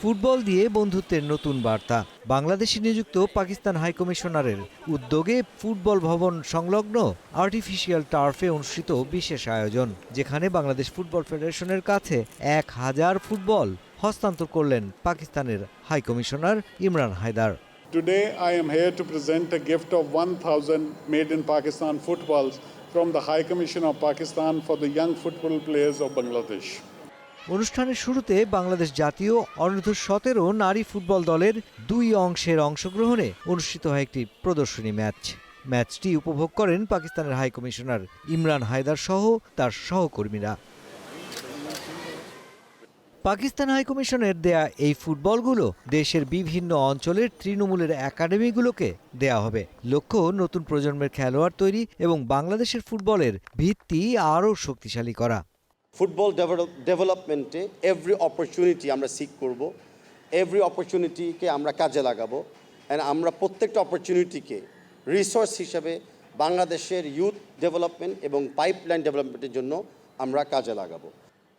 Football দিয়ে বন্ধুত্বের নতুন বার্তা। বাংলাদেশে নিযুক্ত পাকিস্তান হাইকমিশনারের উদ্যোগে ফুটবল ভবন সংলগ্ন আর্টিফিশিয়াল টার্ফে অনুষ্ঠিত বিশেষ আয়োজন, যেখানে বাংলাদেশ ফুটবল ফেডারেশনের কাছে 1000 ফুটবল হস্তান্তর করলেন পাকিস্তানের high commissioner Imran Haider. Today I am here to present a gift of 1000 made in Pakistan footballs from the High Commission of Pakistan for the young football players of Bangladesh. অনুষ্ঠানের শুরুতে বাংলাদেশ জাতীয় অনূর্ধ্ব-17 নারী ফুটবল দলের 2 অংশের অংশগ্রহণে অনুষ্ঠিত হয় একটি প্রদর্শনী ম্যাচটি উপভোগ করেন পাকিস্তানের হাইকমিশনার ইমরান হায়দার সহ তার সহকর্মীরা। পাকিস্তান হাইকমিশনের দেয়া এই ফুটবলগুলো দেশের বিভিন্ন অঞ্চলের তৃণমূলের একাডেমিগুলোকে দেয়া হবে। লক্ষ্য নতুন প্রজন্মের খেলোয়াড় তৈরি এবং বাংলাদেশের ফুটবলের ভিত্তি আরও শক্তিশালী করা। ফুটবল ডেভেলপমেন্টে এভরি অপরচুনিটি আমরা সিক করব, এভরি অপরচুনিটিকে আমরা কাজে লাগাবো, অ্যান্ড আমরা প্রত্যেকটা অপরচুনিটিকে রিসোর্স হিসেবে বাংলাদেশের ইউথ ডেভেলপমেন্ট এবং পাইপলাইন ডেভেলপমেন্টের জন্য আমরা কাজে লাগাবো।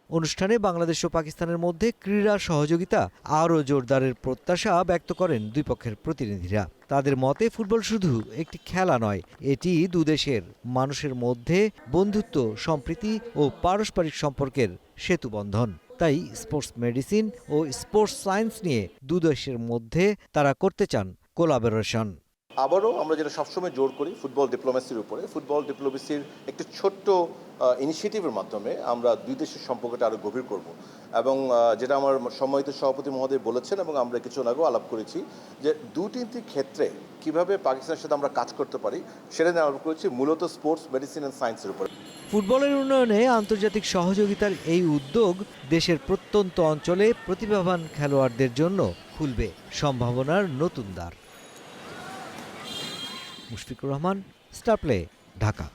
অনুষ্ঠানে বাংলাদেশ ও পাকিস্তানের মধ্যে ক্রীড়া সহযোগিতা আরও জোরদারের প্রত্যাশা ব্যক্ত করেন দুই পক্ষের প্রতিনিধিরা। তাদের মতে ফুটবল শুধু একটি খেলা নয়, এটি দুদেশের মানুষের মধ্যে বন্ধুত্ব, সম্প্রীতি ও পারস্পরিক সম্পর্কের সেতুবন্ধন। তাই স্পোর্টস মেডিসিন ও স্পোর্টস সায়েন্স নিয়ে দুদেশের মধ্যে তারা করতে চান কোলাবোরেশন। আবারও আমরা যেটা সবসময় জোর করি ফুটবল ডিপ্লোমেসির উপরে, ফুটবল ডিপ্লোমেসির একটি ছোট্ট ইনিশিয়েটিভের মাধ্যমে আমরা দুই দেশের সম্পর্কটা আরও গভীর করব। এবং যেটা আমার সম্মানিত সভাপতি মহোদয় বলেছেন এবং আমরা কিছুক্ষণ আগেও আলাপ করেছি যে দুটি ক্ষেত্রে কিভাবে পাকিস্তানের সাথে আমরা কাজ করতে পারি সেটা নিয়ে আলাপ করেছি, মূলত স্পোর্টস মেডিসিন অ্যান্ড সায়েন্সের উপরে। ফুটবলের উন্নয়নে আন্তর্জাতিক সহযোগিতার এই উদ্যোগ দেশের প্রত্যন্ত অঞ্চলে প্রতিভাবান খেলোয়াড়দের জন্য খুলবে সম্ভাবনার নতুন দ্বার। Mushfiqur Rahman, star play, Dhaka.